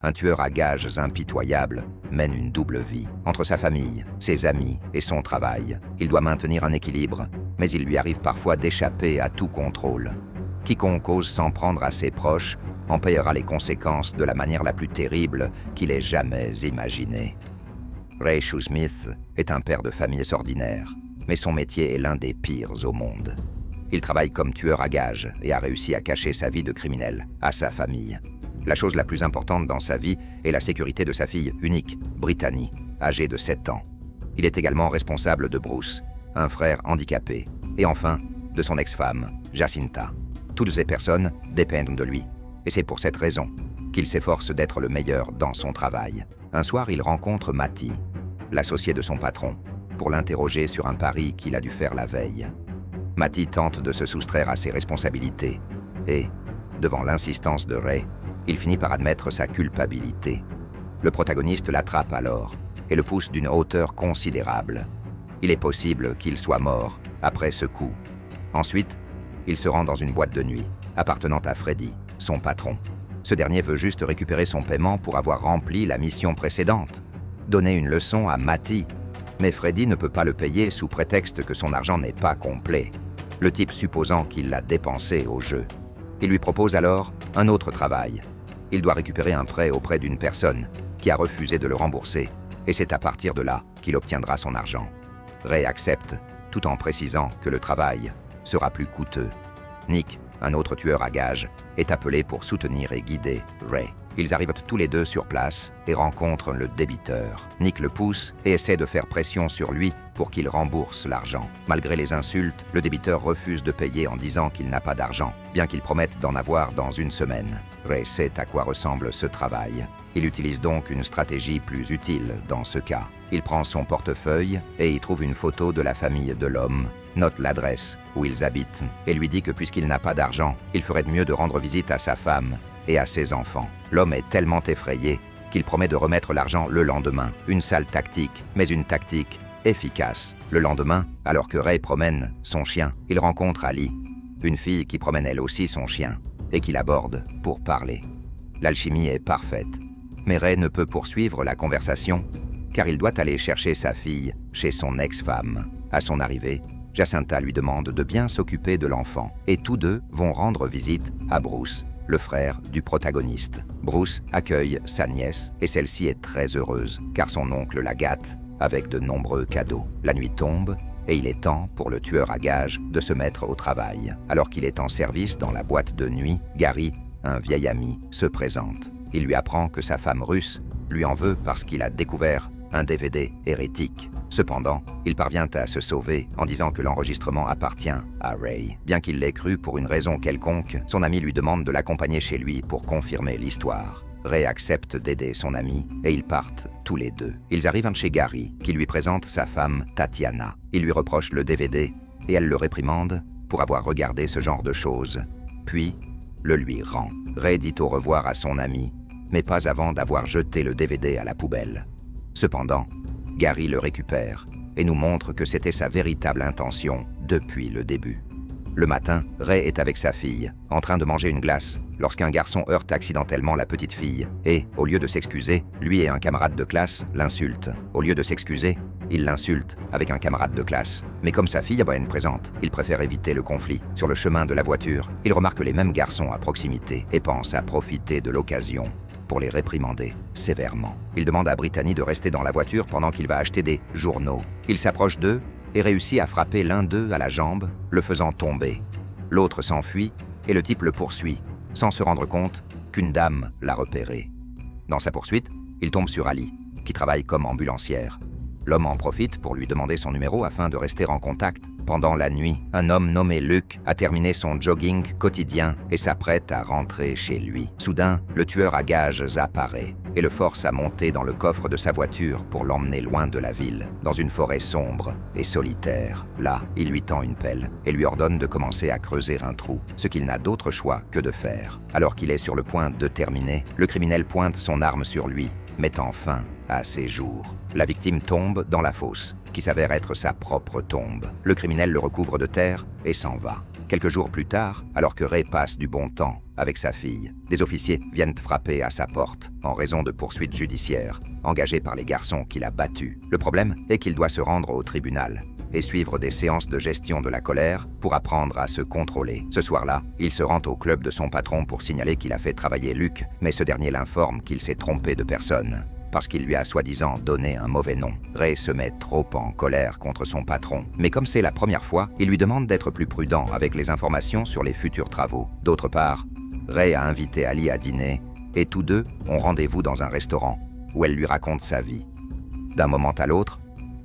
Un tueur à gages impitoyable mène une double vie. Entre sa famille, ses amis et son travail, il doit maintenir un équilibre, mais il lui arrive parfois d'échapper à tout contrôle. Quiconque ose s'en prendre à ses proches en payera les conséquences de la manière la plus terrible qu'il ait jamais imaginée. Ray Shoesmith est un père de famille ordinaire, mais son métier est l'un des pires au monde. Il travaille comme tueur à gages et a réussi à cacher sa vie de criminel à sa famille. La chose la plus importante dans sa vie est la sécurité de sa fille unique, Brittany, âgée de 7 ans. Il est également responsable de Bruce, un frère handicapé, et enfin de son ex-femme, Jacinta. Toutes ces personnes dépendent de lui, et c'est pour cette raison qu'il s'efforce d'être le meilleur dans son travail. Un soir, il rencontre Matty, l'associé de son patron, pour l'interroger sur un pari qu'il a dû faire la veille. Matty tente de se soustraire à ses responsabilités, et, devant l'insistance de Ray, il finit par admettre sa culpabilité. Le protagoniste l'attrape alors et le pousse d'une hauteur considérable. Il est possible qu'il soit mort après ce coup. Ensuite, il se rend dans une boîte de nuit appartenant à Freddy, son patron. Ce dernier veut juste récupérer son paiement pour avoir rempli la mission précédente, donner une leçon à Matty. Mais Freddy ne peut pas le payer sous prétexte que son argent n'est pas complet, le type supposant qu'il l'a dépensé au jeu. Il lui propose alors un autre travail. Il doit récupérer un prêt auprès d'une personne qui a refusé de le rembourser, et c'est à partir de là qu'il obtiendra son argent. Ray accepte, tout en précisant que le travail sera plus coûteux. Nick, un autre tueur à gages, est appelé pour soutenir et guider Ray. Ils arrivent tous les deux sur place et rencontrent le débiteur. Nick le pousse et essaie de faire pression sur lui pour qu'il rembourse l'argent. Malgré les insultes, le débiteur refuse de payer en disant qu'il n'a pas d'argent, bien qu'il promette d'en avoir dans une semaine. Ray sait à quoi ressemble ce travail. Il utilise donc une stratégie plus utile dans ce cas. Il prend son portefeuille et y trouve une photo de la famille de l'homme, note l'adresse où ils habitent et lui dit que puisqu'il n'a pas d'argent, il ferait de mieux de rendre visite à sa femme et à ses enfants. L'homme est tellement effrayé qu'il promet de remettre l'argent le lendemain. Une sale tactique, mais une tactique efficace. Le lendemain, alors que Ray promène son chien, il rencontre Ali, une fille qui promène elle aussi son chien, et qu'il aborde pour parler. L'alchimie est parfaite, mais Ray ne peut poursuivre la conversation car il doit aller chercher sa fille chez son ex-femme. À son arrivée, Jacinta lui demande de bien s'occuper de l'enfant, et tous deux vont rendre visite à Bruce, le frère du protagoniste. Bruce accueille sa nièce et celle-ci est très heureuse car son oncle la gâte avec de nombreux cadeaux. La nuit tombe et il est temps pour le tueur à gages de se mettre au travail. Alors qu'il est en service dans la boîte de nuit, Gary, un vieil ami, se présente. Il lui apprend que sa femme russe lui en veut parce qu'il a découvert un DVD hérétique. Cependant, il parvient à se sauver en disant que l'enregistrement appartient à Ray. Bien qu'il l'ait cru pour une raison quelconque, son ami lui demande de l'accompagner chez lui pour confirmer l'histoire. Ray accepte d'aider son ami et ils partent tous les deux. Ils arrivent chez Gary, qui lui présente sa femme Tatiana. Il lui reproche le DVD et elle le réprimande pour avoir regardé ce genre de choses. Puis, le lui rend. Ray dit au revoir à son ami, mais pas avant d'avoir jeté le DVD à la poubelle. Cependant, Gary le récupère et nous montre que c'était sa véritable intention depuis le début. Le matin, Ray est avec sa fille, en train de manger une glace, lorsqu'un garçon heurte accidentellement la petite fille et, au lieu de s'excuser, lui et un camarade de classe l'insultent. Au lieu de s'excuser, il l'insulte avec un camarade de classe. Mais comme sa fille est bonne présente, il préfère éviter le conflit. Sur le chemin de la voiture, il remarque les mêmes garçons à proximité et pense à profiter de l'occasion pour les réprimander sévèrement. Il demande à Brittany de rester dans la voiture pendant qu'il va acheter des journaux. Il s'approche d'eux et réussit à frapper l'un d'eux à la jambe, le faisant tomber. L'autre s'enfuit et le type le poursuit, sans se rendre compte qu'une dame l'a repéré. Dans sa poursuite, il tombe sur Ali, qui travaille comme ambulancière. L'homme en profite pour lui demander son numéro afin de rester en contact. Pendant la nuit, un homme nommé Luke a terminé son jogging quotidien et s'apprête à rentrer chez lui. Soudain, le tueur à gages apparaît et le force à monter dans le coffre de sa voiture pour l'emmener loin de la ville, dans une forêt sombre et solitaire. Là, il lui tend une pelle et lui ordonne de commencer à creuser un trou, ce qu'il n'a d'autre choix que de faire. Alors qu'il est sur le point de terminer, le criminel pointe son arme sur lui, mettant fin à ses jours. La victime tombe dans la fosse, qui s'avère être sa propre tombe. Le criminel le recouvre de terre et s'en va. Quelques jours plus tard, alors que Ray passe du bon temps avec sa fille, des officiers viennent frapper à sa porte en raison de poursuites judiciaires engagées par les garçons qu'il a battus. Le problème est qu'il doit se rendre au tribunal et suivre des séances de gestion de la colère pour apprendre à se contrôler. Ce soir-là, il se rend au club de son patron pour signaler qu'il a fait travailler Luke, mais ce dernier l'informe qu'il s'est trompé de personne, parce qu'il lui a soi-disant donné un mauvais nom. Ray se met trop en colère contre son patron, mais comme c'est la première fois, il lui demande d'être plus prudent avec les informations sur les futurs travaux. D'autre part, Ray a invité Ali à dîner, et tous deux ont rendez-vous dans un restaurant, où elle lui raconte sa vie. D'un moment à l'autre,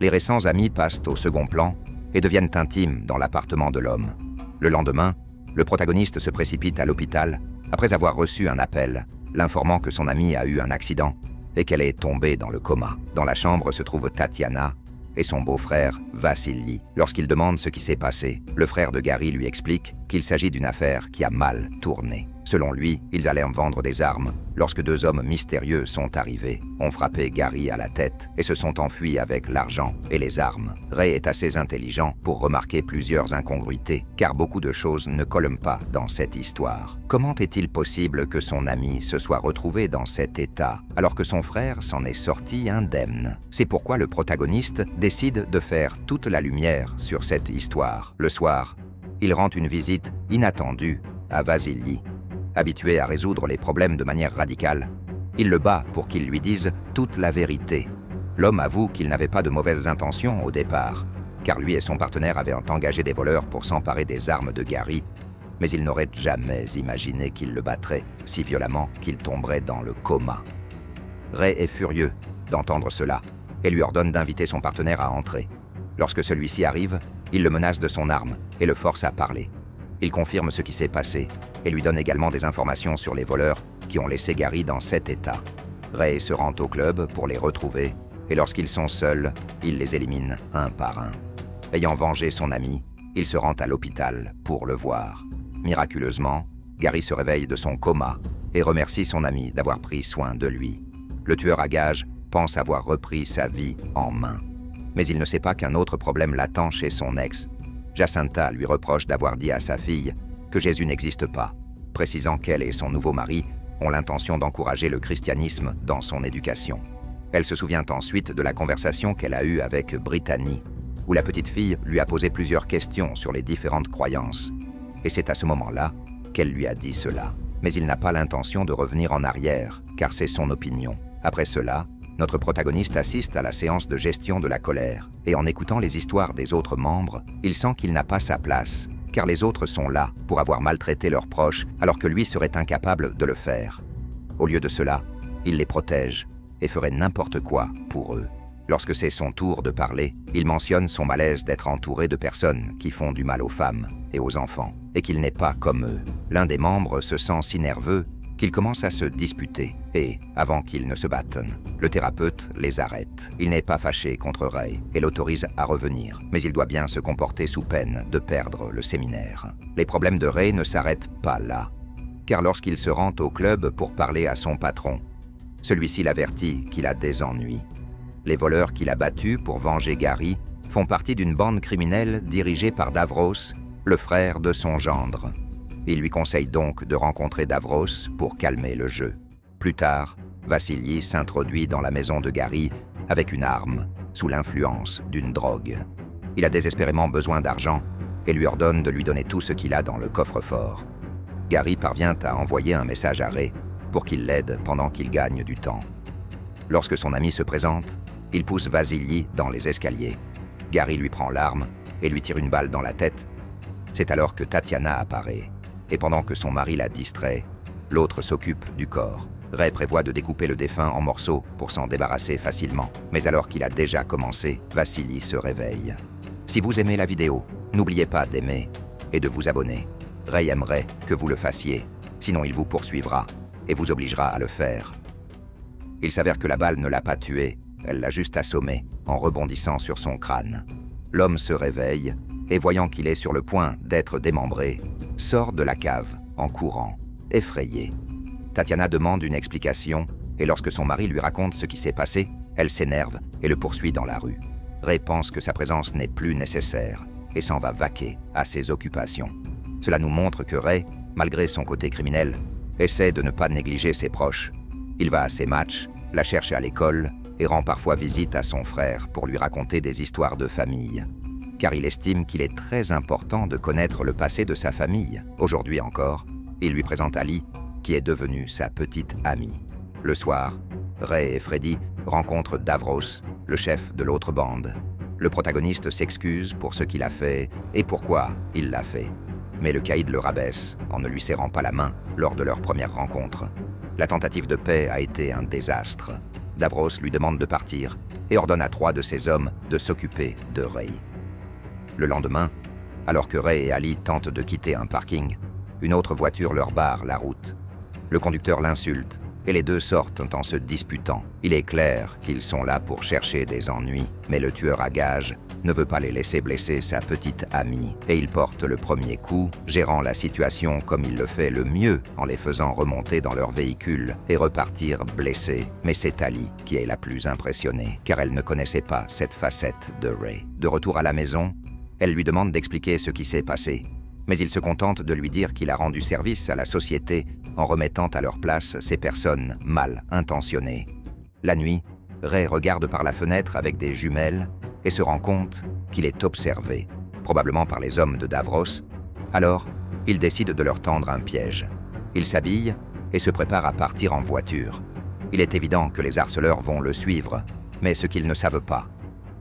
les récents amis passent au second plan et deviennent intimes dans l'appartement de l'homme. Le lendemain, le protagoniste se précipite à l'hôpital après avoir reçu un appel l'informant que son amie a eu un accident et qu'elle est tombée dans le coma. Dans la chambre se trouve Tatiana et son beau-frère Vassili. Lorsqu'il demande ce qui s'est passé, le frère de Gary lui explique qu'il s'agit d'une affaire qui a mal tourné. Selon lui, ils allaient en vendre des armes lorsque deux hommes mystérieux sont arrivés, ont frappé Gary à la tête et se sont enfuis avec l'argent et les armes. Ray est assez intelligent pour remarquer plusieurs incongruités, car beaucoup de choses ne collent pas dans cette histoire. Comment est-il possible que son ami se soit retrouvé dans cet état alors que son frère s'en est sorti indemne? C'est pourquoi le protagoniste décide de faire toute la lumière sur cette histoire. Le soir, il rend une visite inattendue à Vassili. Habitué à résoudre les problèmes de manière radicale, il le bat pour qu'il lui dise toute la vérité. L'homme avoue qu'il n'avait pas de mauvaises intentions au départ, car lui et son partenaire avaient engagé des voleurs pour s'emparer des armes de Gary, mais il n'aurait jamais imaginé qu'il le battrait si violemment qu'il tomberait dans le coma. Ray est furieux d'entendre cela et lui ordonne d'inviter son partenaire à entrer. Lorsque celui-ci arrive, il le menace de son arme et le force à parler. Il confirme ce qui s'est passé et lui donne également des informations sur les voleurs qui ont laissé Gary dans cet état. Ray se rend au club pour les retrouver et lorsqu'ils sont seuls, il les élimine un par un. Ayant vengé son ami, il se rend à l'hôpital pour le voir. Miraculeusement, Gary se réveille de son coma et remercie son ami d'avoir pris soin de lui. Le tueur à gages pense avoir repris sa vie en main. Mais il ne sait pas qu'un autre problème l'attend chez son ex. Jacinta lui reproche d'avoir dit à sa fille que Jésus n'existe pas, précisant qu'elle et son nouveau mari ont l'intention d'encourager le christianisme dans son éducation. Elle se souvient ensuite de la conversation qu'elle a eue avec Brittany, où la petite fille lui a posé plusieurs questions sur les différentes croyances. Et c'est à ce moment-là qu'elle lui a dit cela. Mais il n'a pas l'intention de revenir en arrière, car c'est son opinion. Après cela, notre protagoniste assiste à la séance de gestion de la colère, et en écoutant les histoires des autres membres, il sent qu'il n'a pas sa place, car les autres sont là pour avoir maltraité leurs proches, alors que lui serait incapable de le faire. Au lieu de cela, il les protège et ferait n'importe quoi pour eux. Lorsque c'est son tour de parler, il mentionne son malaise d'être entouré de personnes qui font du mal aux femmes et aux enfants, et qu'il n'est pas comme eux. L'un des membres se sent si nerveux qu'ils commencent à se disputer, et, avant qu'ils ne se battent, le thérapeute les arrête. Il n'est pas fâché contre Ray et l'autorise à revenir, mais il doit bien se comporter sous peine de perdre le séminaire. Les problèmes de Ray ne s'arrêtent pas là, car lorsqu'il se rend au club pour parler à son patron, celui-ci l'avertit qu'il a des ennuis. Les voleurs qu'il a battus pour venger Gary font partie d'une bande criminelle dirigée par Davros, le frère de son gendre. Il lui conseille donc de rencontrer Davros pour calmer le jeu. Plus tard, Vassili s'introduit dans la maison de Gary avec une arme, sous l'influence d'une drogue. Il a désespérément besoin d'argent et lui ordonne de lui donner tout ce qu'il a dans le coffre-fort. Gary parvient à envoyer un message à Ray pour qu'il l'aide pendant qu'il gagne du temps. Lorsque son ami se présente, il pousse Vassili dans les escaliers. Gary lui prend l'arme et lui tire une balle dans la tête. C'est alors que Tatiana apparaît. Et pendant que son mari la distrait, l'autre s'occupe du corps. Ray prévoit de découper le défunt en morceaux pour s'en débarrasser facilement. Mais alors qu'il a déjà commencé, Vassili se réveille. Si vous aimez la vidéo, n'oubliez pas d'aimer et de vous abonner. Ray aimerait que vous le fassiez, sinon il vous poursuivra et vous obligera à le faire. Il s'avère que la balle ne l'a pas tué, elle l'a juste assommé en rebondissant sur son crâne. L'homme se réveille et voyant qu'il est sur le point d'être démembré, sort de la cave en courant, effrayé. Tatiana demande une explication et lorsque son mari lui raconte ce qui s'est passé, elle s'énerve et le poursuit dans la rue. Ray pense que sa présence n'est plus nécessaire et s'en va vaquer à ses occupations. Cela nous montre que Ray, malgré son côté criminel, essaie de ne pas négliger ses proches. Il va à ses matchs, la cherche à l'école et rend parfois visite à son frère pour lui raconter des histoires de famille. Car il estime qu'il est très important de connaître le passé de sa famille. Aujourd'hui encore, il lui présente Ali, qui est devenue sa petite amie. Le soir, Ray et Freddy rencontrent Davros, le chef de l'autre bande. Le protagoniste s'excuse pour ce qu'il a fait et pourquoi il l'a fait. Mais le caïd le rabaisse en ne lui serrant pas la main lors de leur première rencontre. La tentative de paix a été un désastre. Davros lui demande de partir et ordonne à 3 de ses hommes de s'occuper de Ray. Le lendemain, alors que Ray et Ali tentent de quitter un parking, une autre voiture leur barre la route. Le conducteur l'insulte et les deux sortent en se disputant. Il est clair qu'ils sont là pour chercher des ennuis, mais le tueur à gages ne veut pas les laisser blesser sa petite amie et il porte le premier coup, gérant la situation comme il le fait le mieux en les faisant remonter dans leur véhicule et repartir blessés. Mais c'est Ali qui est la plus impressionnée, car elle ne connaissait pas cette facette de Ray. De retour à la maison, elle lui demande d'expliquer ce qui s'est passé, mais il se contente de lui dire qu'il a rendu service à la société en remettant à leur place ces personnes mal intentionnées. La nuit, Ray regarde par la fenêtre avec des jumelles et se rend compte qu'il est observé, probablement par les hommes de Davros. Alors, il décide de leur tendre un piège. Il s'habille et se prépare à partir en voiture. Il est évident que les harceleurs vont le suivre, mais ce qu'ils ne savent pas,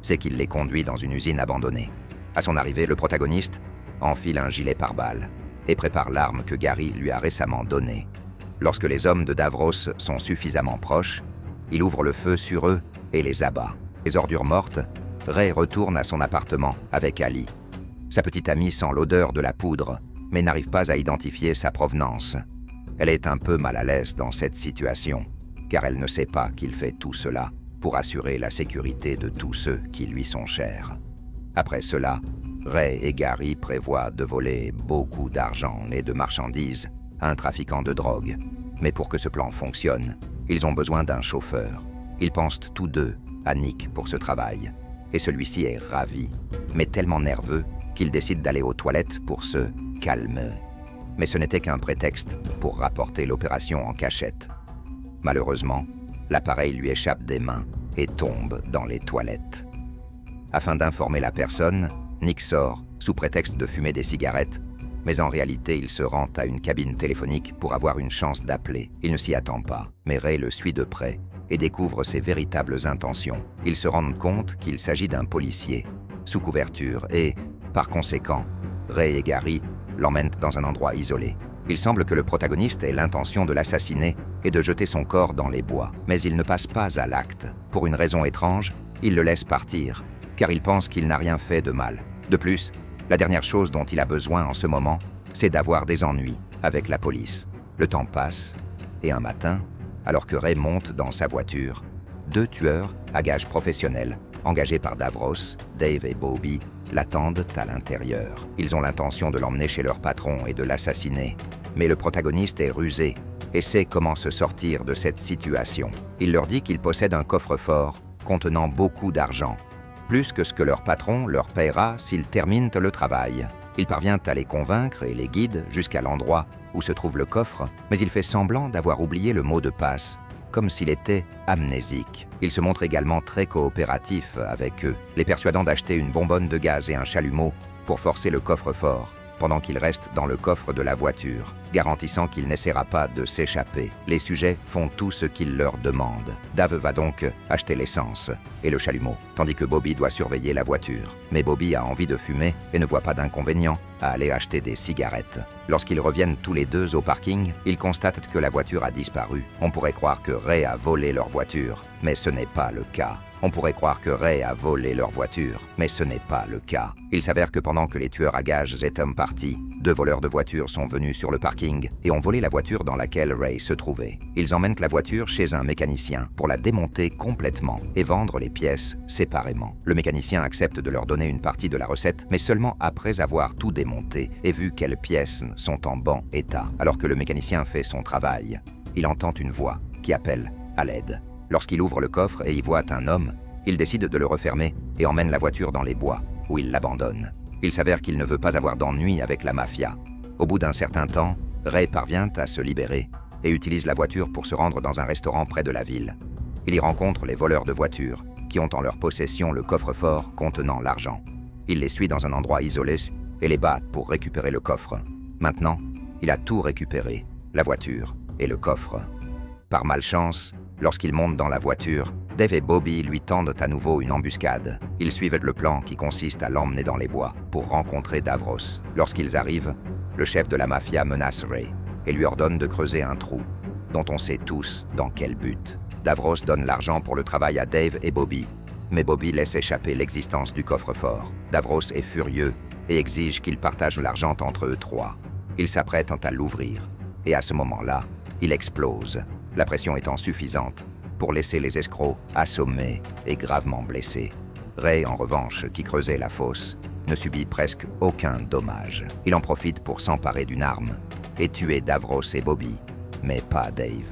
c'est qu'il les conduit dans une usine abandonnée. À son arrivée, le protagoniste enfile un gilet pare-balles et prépare l'arme que Gary lui a récemment donnée. Lorsque les hommes de Davros sont suffisamment proches, il ouvre le feu sur eux et les abat. Les ordures mortes, Ray retourne à son appartement avec Ali. Sa petite amie sent l'odeur de la poudre, mais n'arrive pas à identifier sa provenance. Elle est un peu mal à l'aise dans cette situation, car elle ne sait pas qu'il fait tout cela pour assurer la sécurité de tous ceux qui lui sont chers. Après cela, Ray et Gary prévoient de voler beaucoup d'argent et de marchandises à un trafiquant de drogue. Mais pour que ce plan fonctionne, ils ont besoin d'un chauffeur. Ils pensent tous deux à Nick pour ce travail. Et celui-ci est ravi, mais tellement nerveux qu'il décide d'aller aux toilettes pour se calmer. Mais ce n'était qu'un prétexte pour rapporter l'opération en cachette. Malheureusement, l'appareil lui échappe des mains et tombe dans les toilettes. Afin d'informer la personne, Nick sort sous prétexte de fumer des cigarettes, mais en réalité il se rend à une cabine téléphonique pour avoir une chance d'appeler. Il ne s'y attend pas, mais Ray le suit de près et découvre ses véritables intentions. Ils se rendent compte qu'il s'agit d'un policier, sous couverture, et, par conséquent, Ray et Gary l'emmènent dans un endroit isolé. Il semble que le protagoniste ait l'intention de l'assassiner et de jeter son corps dans les bois, mais il ne passe pas à l'acte. Pour une raison étrange, il le laisse partir, car il pense qu'il n'a rien fait de mal. De plus, la dernière chose dont il a besoin en ce moment, c'est d'avoir des ennuis avec la police. Le temps passe, et un matin, alors que Ray monte dans sa voiture, 2 tueurs à gages professionnels, engagés par Davros, Dave et Bobby, l'attendent à l'intérieur. Ils ont l'intention de l'emmener chez leur patron et de l'assassiner. Mais le protagoniste est rusé et sait comment se sortir de cette situation. Il leur dit qu'il possède un coffre-fort contenant beaucoup d'argent, plus que ce que leur patron leur paiera s'ils terminent le travail. Il parvient à les convaincre et les guide jusqu'à l'endroit où se trouve le coffre, mais il fait semblant d'avoir oublié le mot de passe, comme s'il était amnésique. Il se montre également très coopératif avec eux, les persuadant d'acheter une bonbonne de gaz et un chalumeau pour forcer le coffre-fort, pendant qu'il reste dans le coffre de la voiture, garantissant qu'il n'essaiera pas de s'échapper. Les sujets font tout ce qu'il leur demande. Dave va donc acheter l'essence et le chalumeau, tandis que Bobby doit surveiller la voiture. Mais Bobby a envie de fumer et ne voit pas d'inconvénient à aller acheter des cigarettes. Lorsqu'ils reviennent tous les deux au parking, ils constatent que la voiture a disparu. On pourrait croire que Ray a volé leur voiture, mais ce n'est pas le cas. On pourrait croire que Ray a volé leur voiture, mais ce n'est pas le cas. Il s'avère que pendant que les tueurs à gages étaient partis, 2 voleurs de voitures sont venus sur le parking et ont volé la voiture dans laquelle Ray se trouvait. Ils emmènent la voiture chez un mécanicien pour la démonter complètement et vendre les pièces séparément. Le mécanicien accepte de leur donner une partie de la recette, mais seulement après avoir tout démonté et vu quelles pièces sont en bon état. Alors que le mécanicien fait son travail, il entend une voix qui appelle à l'aide. Lorsqu'il ouvre le coffre et y voit un homme, il décide de le refermer et emmène la voiture dans les bois, où il l'abandonne. Il s'avère qu'il ne veut pas avoir d'ennui avec la mafia. Au bout d'un certain temps, Ray parvient à se libérer et utilise la voiture pour se rendre dans un restaurant près de la ville. Il y rencontre les voleurs de voitures qui ont en leur possession le coffre-fort contenant l'argent. Il les suit dans un endroit isolé et les bat pour récupérer le coffre. Maintenant, il a tout récupéré, la voiture et le coffre. Par malchance, lorsqu'il monte dans la voiture, Dave et Bobby lui tendent à nouveau une embuscade. Ils suivent le plan qui consiste à l'emmener dans les bois pour rencontrer Davros. Lorsqu'ils arrivent, le chef de la mafia menace Ray et lui ordonne de creuser un trou, dont on sait tous dans quel but. Davros donne l'argent pour le travail à Dave et Bobby, mais Bobby laisse échapper l'existence du coffre-fort. Davros est furieux et exige qu'ils partagent l'argent entre eux trois. Ils s'apprêtent à l'ouvrir, et à ce moment-là, il explose, la pression étant suffisante pour laisser les escrocs assommés et gravement blessés. Ray, en revanche, qui creusait la fosse, ne subit presque aucun dommage. Il en profite pour s'emparer d'une arme et tuer Davros et Bobby, mais pas Dave.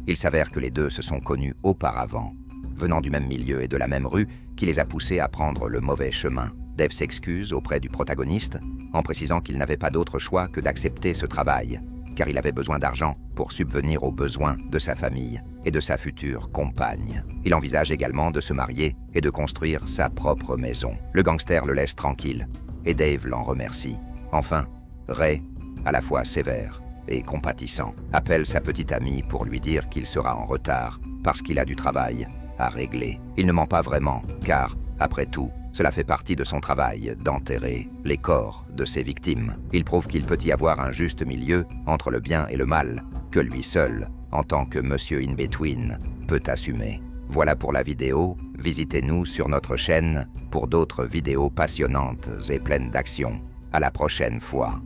Il s'avère que les deux se sont connus auparavant, venant du même milieu et de la même rue, qui les a poussés à prendre le mauvais chemin. Dave s'excuse auprès du protagoniste en précisant qu'il n'avait pas d'autre choix que d'accepter ce travail, car il avait besoin d'argent pour subvenir aux besoins de sa famille et de sa future compagne. Il envisage également de se marier et de construire sa propre maison. Le gangster le laisse tranquille et Dave l'en remercie. Enfin, Ray, à la fois sévère et compatissant, appelle sa petite amie pour lui dire qu'il sera en retard parce qu'il a du travail à régler. Il ne ment pas vraiment, car, après tout, cela fait partie de son travail d'enterrer les corps de ses victimes. Il prouve qu'il peut y avoir un juste milieu entre le bien et le mal, que lui seul, en tant que Monsieur In-Between, peut assumer. Voilà pour la vidéo, visitez-nous sur notre chaîne pour d'autres vidéos passionnantes et pleines d'action. À la prochaine fois.